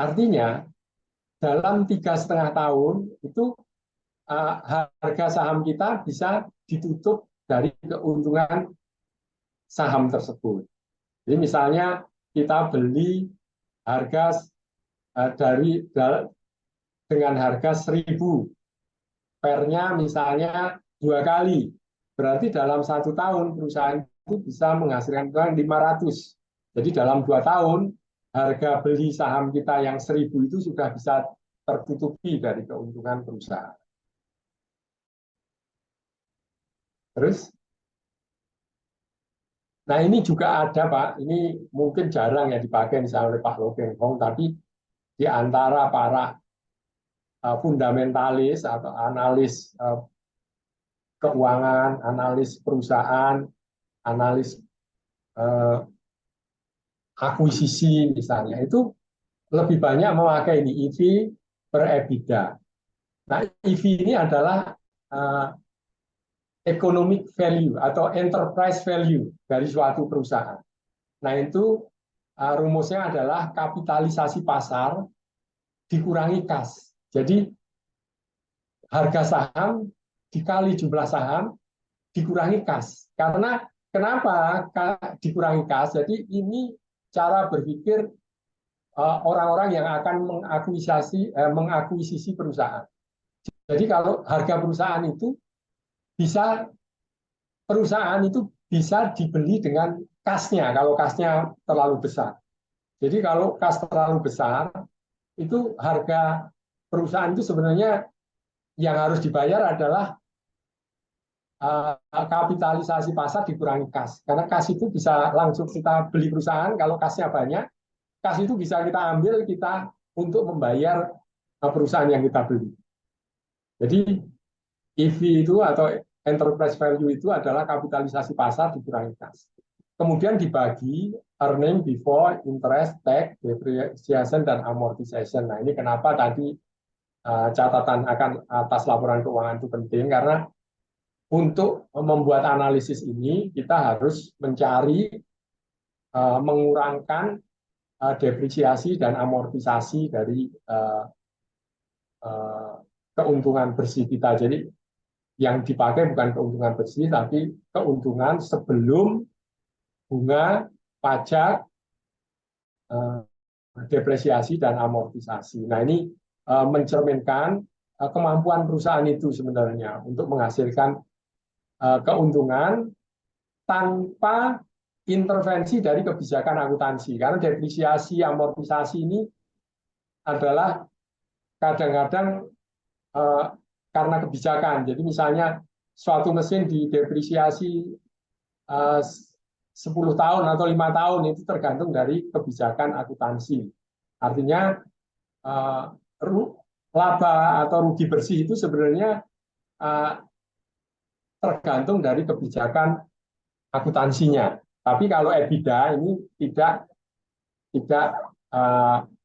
Speaker 2: Artinya dalam 3,5 tahun itu harga saham kita bisa ditutup dari keuntungan saham tersebut. Jadi misalnya kita beli harga dengan harga 1.000, pernya misalnya 2 kali, berarti dalam 1 tahun perusahaan itu bisa menghasilkan uang 500. Jadi dalam 2 tahun harga beli saham kita yang 1.000 itu sudah bisa tertutupi dari keuntungan perusahaan. Terus, nah ini juga ada Pak, ini mungkin jarang ya dipakai misalnya oleh Pak Lo Keng Hong, tapi di antara para fundamentalis atau analis keuangan, analis perusahaan, analis akuisisi misalnya, itu lebih banyak memakai ini EV per EBITDA. Nah, EV ini adalah economic value atau enterprise value dari suatu perusahaan. Nah, itu rumusnya adalah kapitalisasi pasar dikurangi kas. Jadi harga saham dikali jumlah saham dikurangi kas. Karena kenapa dikurangi kas? Jadi ini cara berpikir orang-orang yang akan mengakuisisi perusahaan. Jadi kalau harga perusahaan itu perusahaan itu bisa dibeli dengan kasnya kalau kasnya terlalu besar. Jadi kalau kas terlalu besar, itu harga perusahaan itu sebenarnya yang harus dibayar adalah kapitalisasi pasar dikurangi kas. Karena kas itu bisa langsung kita beli perusahaan, kalau kasnya banyak, kas itu bisa kita ambil untuk membayar perusahaan yang kita beli. Jadi EV itu atau enterprise value itu adalah kapitalisasi pasar dikurangi kas. Kemudian dibagi earning before interest, tax, depreciation, dan amortization. Nah ini kenapa tadi catatan akan atas laporan keuangan itu penting, karena untuk membuat analisis ini kita harus mencari mengurangkan depresiasi dan amortisasi dari keuntungan bersih kita. Jadi yang dipakai bukan keuntungan bersih, tapi keuntungan sebelum bunga, pajak, depresiasi, dan amortisasi. Nah ini mencerminkan kemampuan perusahaan itu sebenarnya untuk menghasilkan keuntungan tanpa intervensi dari kebijakan akuntansi. Karena depresiasi, amortisasi ini adalah kadang-kadang karena kebijakan. Jadi misalnya suatu mesin didepresiasi 10 tahun atau 5 tahun itu tergantung dari kebijakan akuntansi. Artinya laba atau rugi bersih itu sebenarnya tergantung dari kebijakan akuntansinya. Tapi kalau EBITDA ini tidak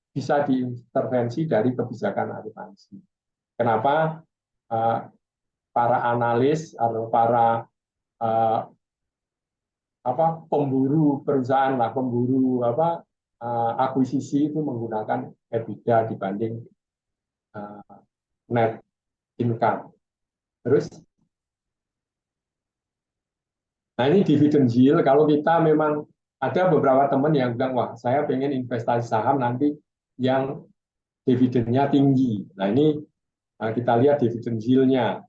Speaker 2: bisa diintervensi dari kebijakan akuntansi. Kenapa para analis atau para pemburu perusahaan pemburu akuisisi itu menggunakan EBITDA dibanding net income. Terus, nah ini dividend yield. Kalau kita memang ada beberapa teman yang bilang, wah saya pengen investasi saham nanti yang dividennya tinggi. Nah ini kita lihat dividend yield-nya.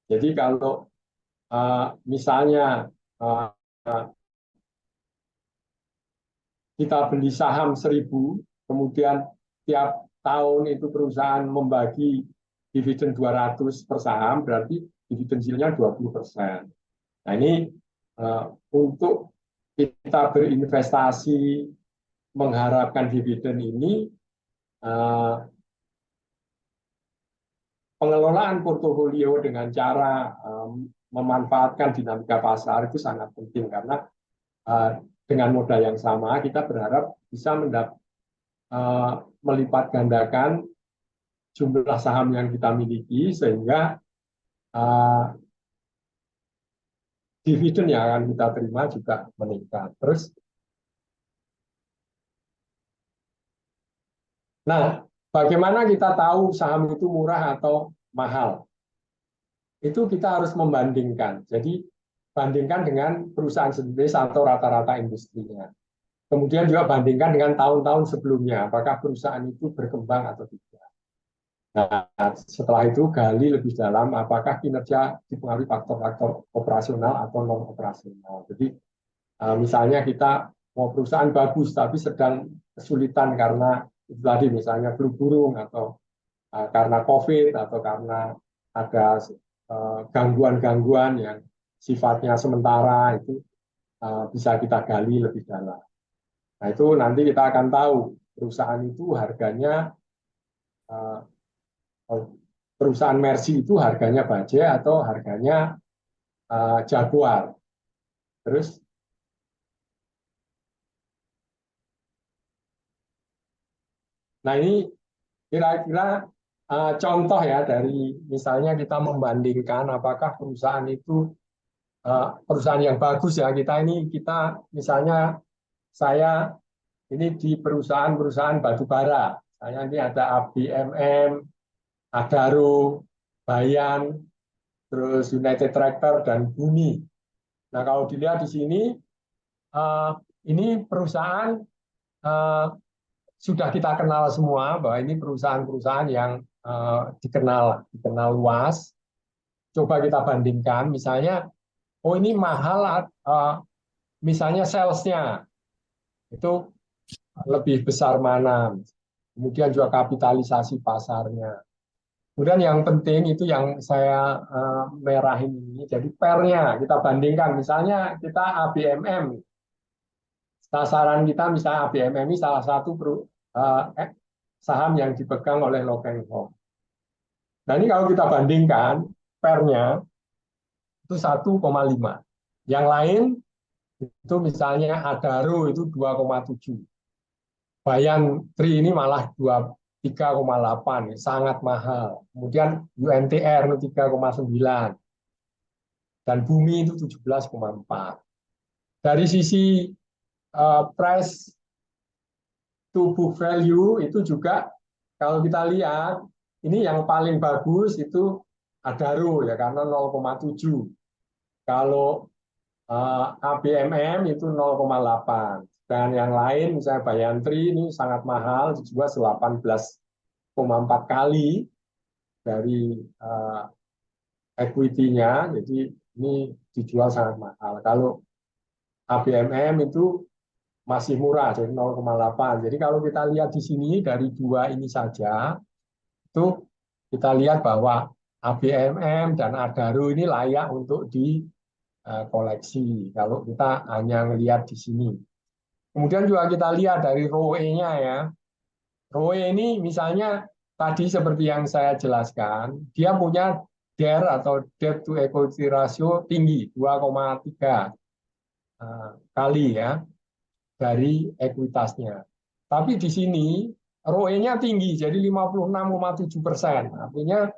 Speaker 2: Jadi kalau misalnya kita beli saham 1.000, kemudian tiap tahun itu perusahaan membagi dividen 200 per saham, berarti dividen yieldnya 20%. Nah ini untuk kita berinvestasi mengharapkan dividen ini, pengelolaan portofolio dengan cara memanfaatkan dinamika pasar itu sangat penting, karena dengan modal yang sama kita berharap bisa melipat gandakan jumlah saham yang kita miliki, sehingga dividen yang akan kita terima juga meningkat. Terus, nah, bagaimana kita tahu saham itu murah atau mahal? Itu kita harus membandingkan. Jadi, bandingkan dengan perusahaan sendiri atau rata-rata industrinya. Kemudian juga bandingkan dengan tahun-tahun sebelumnya, apakah perusahaan itu berkembang atau tidak. Nah, setelah itu gali lebih dalam apakah kinerja dipengaruhi faktor-faktor operasional atau non operasional. Jadi misalnya kita mau perusahaan bagus tapi sedang kesulitan karena itu tadi, misalnya flu burung, atau karena COVID, atau karena ada gangguan-gangguan yang sifatnya sementara, itu bisa kita gali lebih dalam. Nah, itu nanti kita akan tahu perusahaan itu harganya, perusahaan Mercy itu harganya Bajaj atau harganya Jaguar. Terus, nah ini kira-kira contoh ya, dari misalnya kita membandingkan apakah perusahaan itu perusahaan yang bagus ya. Kita misalnya, saya ini di perusahaan batu bara. Saya ini ada ABMM, Adaro, Bayan, terus United Tractor dan Bumi. Nah, kalau dilihat di sini, ini perusahaan sudah kita kenal semua, bahwa ini perusahaan-perusahaan yang dikenal luas. Coba kita bandingkan, misalnya, oh ini mahal, misalnya salesnya itu lebih besar mana, kemudian juga kapitalisasi pasarnya. Kemudian yang penting itu yang saya merahin ini, jadi pairnya kita bandingkan. Misalnya kita ABMM, sasaran kita misalnya ABMM ini salah satu saham yang dipegang oleh Lo Keng Hong. Nah ini kalau kita bandingkan, pairnya itu 1,5. Yang lain itu misalnya Adaro itu 2,7. Bayan Tri ini malah 3,8, sangat mahal. Kemudian UNTR 3,9 dan Bumi itu 17,4. Dari sisi price to book value itu juga, kalau kita lihat, ini yang paling bagus itu Adaro ya, karena 0,7. Kalau ABMM itu 0,8. Dan yang lain misalnya Bayantri ini sangat mahal, dijual 18,4 kali dari equity-nya, jadi ini dijual sangat mahal. Kalau ABMM itu masih murah, jadi 0,8. Jadi kalau kita lihat di sini dari dua ini saja, itu kita lihat bahwa ABMM dan Adaro ini layak untuk dikoleksi kalau kita hanya melihat di sini. Kemudian juga kita lihat dari ROE-nya ya. ROE ini misalnya tadi seperti yang saya jelaskan, dia punya DER atau debt to equity ratio tinggi, 2,3 kali ya dari ekuitasnya. Tapi di sini ROE-nya tinggi, jadi 56,7%. Artinya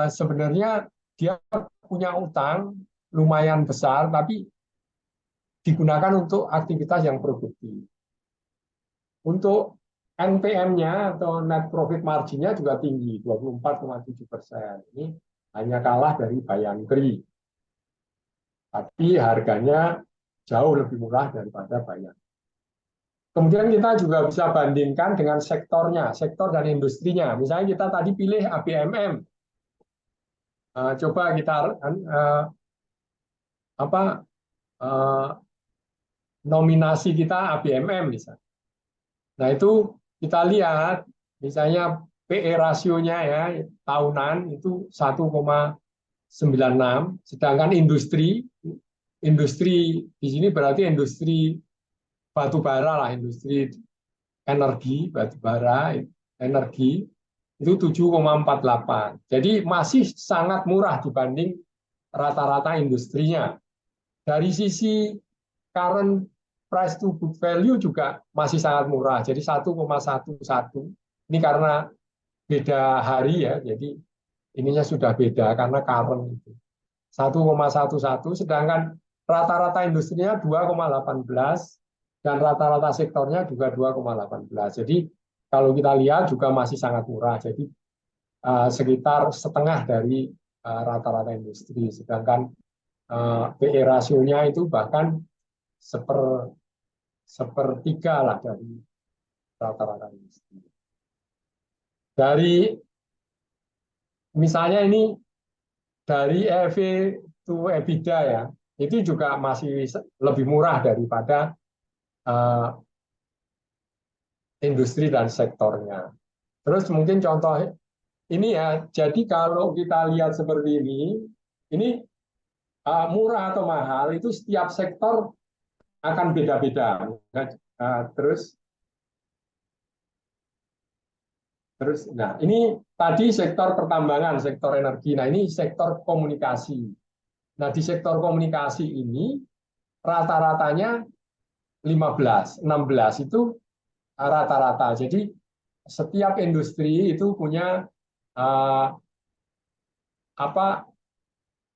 Speaker 2: sebenarnya dia punya utang lumayan besar, tapi digunakan untuk aktivitas yang produktif. Untuk NPM-nya atau net profit margin-nya juga tinggi, 24,7%. Ini hanya kalah dari Bayangkri. Tapi harganya jauh lebih murah daripada Bayangkri. Kemudian kita juga bisa bandingkan dengan sektornya, sektor dan industrinya. Misalnya kita tadi pilih ABMM. Coba kita nominasi kita ABMM misalnya. Nah itu kita lihat misalnya PE rasionya ya tahunan itu 1,96, sedangkan industri industri di sini berarti industri batu bara lah, industri energi batu bara, energi itu 7,48. Jadi masih sangat murah dibanding rata-rata industrinya. Dari sisi current price to book value juga masih sangat murah. Jadi 1,11. Ini karena beda hari ya. Jadi ininya sudah beda karena current itu. 1,11, sedangkan rata-rata industrinya 2,18 dan rata-rata sektornya juga 2,18. Jadi kalau kita lihat juga masih sangat murah. Jadi sekitar setengah dari rata-rata industri. Sedangkan PE rasionya itu bahkan sepertiga lah dari rata-rata industri. Dari misalnya ini dari EV to EBITDA ya, itu juga masih lebih murah daripada uh, industri dan sektornya. Terus mungkin contoh ini ya, jadi kalau kita lihat seperti ini murah atau mahal itu setiap sektor akan beda-beda. Terus nah ini tadi sektor pertambangan, sektor energi. Nah ini sektor komunikasi. Nah di sektor komunikasi ini rata-ratanya 15, 16 itu rata-rata. Jadi setiap industri itu punya uh, apa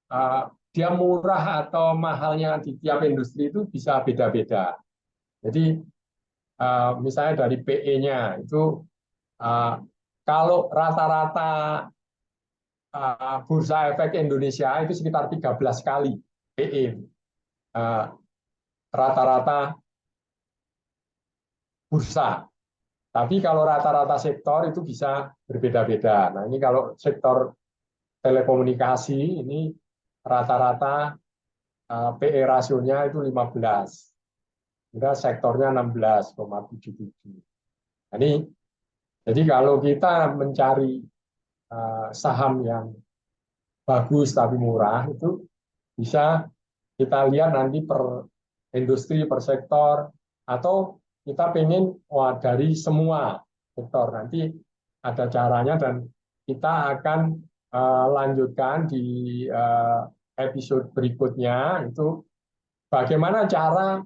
Speaker 2: uh, dia murah atau mahalnya di tiap industri itu bisa beda-beda. Jadi misalnya dari PE-nya itu uh, kalau rata-rata Bursa Efek Indonesia itu sekitar 13 kali PE rata-rata bursa. Tapi kalau rata-rata sektor itu bisa berbeda-beda. Nah ini kalau sektor telekomunikasi ini rata-rata PE rasionya itu 15. Kita sektornya 16,77. Nah, ini jadi kalau kita mencari saham yang bagus tapi murah itu bisa kita lihat nanti per industri, per sektor, atau kita pengen dari semua sektor. Nanti ada caranya dan kita akan lanjutkan di episode berikutnya itu bagaimana cara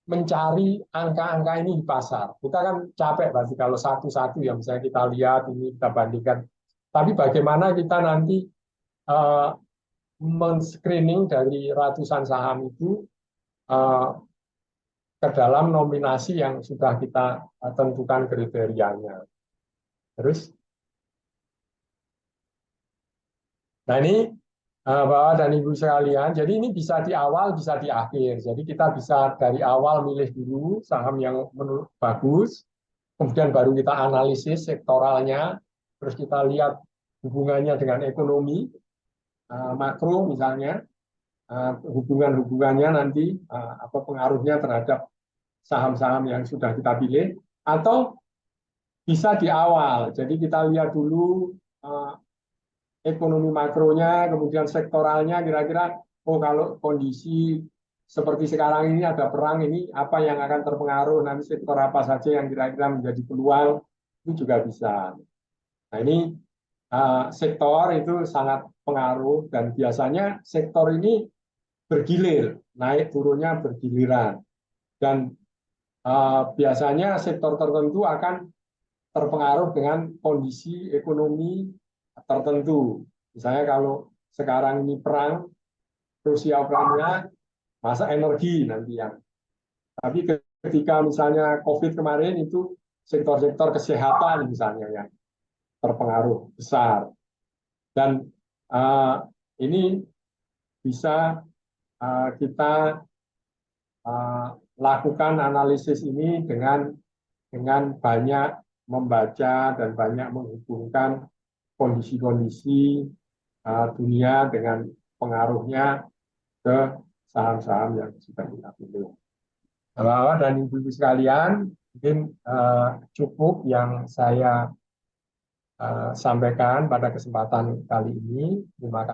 Speaker 2: mencari angka-angka ini di pasar. Kita kan capek pasti kalau satu-satu ya misalnya kita lihat ini kita bandingkan. Tapi bagaimana kita nanti uh, men-screening dari ratusan saham itu ke dalam nominasi yang sudah kita tentukan kriterianya. Terus, nah ini Bapak dan Ibu sekalian, jadi ini bisa di awal, bisa di akhir. Jadi kita bisa dari awal milih dulu saham yang menurut bagus, kemudian baru kita analisis sektoralnya, terus kita lihat hubungannya dengan ekonomi, makro misalnya, hubungan-hubungannya nanti apa pengaruhnya terhadap saham-saham yang sudah kita pilih, atau bisa di awal. Jadi kita lihat dulu ekonomi makronya, kemudian sektoralnya kira-kira, oh kalau kondisi seperti sekarang ini ada perang ini, apa yang akan terpengaruh, nanti sektor apa saja yang kira-kira menjadi peluang, itu juga bisa. Nah ini sektor itu sangat pengaruh dan biasanya sektor ini bergilir, naik turunnya bergiliran. Dan biasanya sektor tertentu akan terpengaruh dengan kondisi ekonomi tertentu. Misalnya kalau sekarang ini perang Rusia Ukraina, masa energi nanti yang. Tapi ketika misalnya COVID kemarin itu sektor-sektor kesehatan misalnya yang terpengaruh besar. Dan ini bisa kita lakukan analisis ini dengan banyak membaca dan banyak menghubungkan kondisi-kondisi dunia dengan pengaruhnya ke saham-saham yang sudah kita pilih. Bapak-bapak dan ibu-ibu sekalian, mungkin cukup yang saya sampaikan pada kesempatan kali ini. Terima kasih.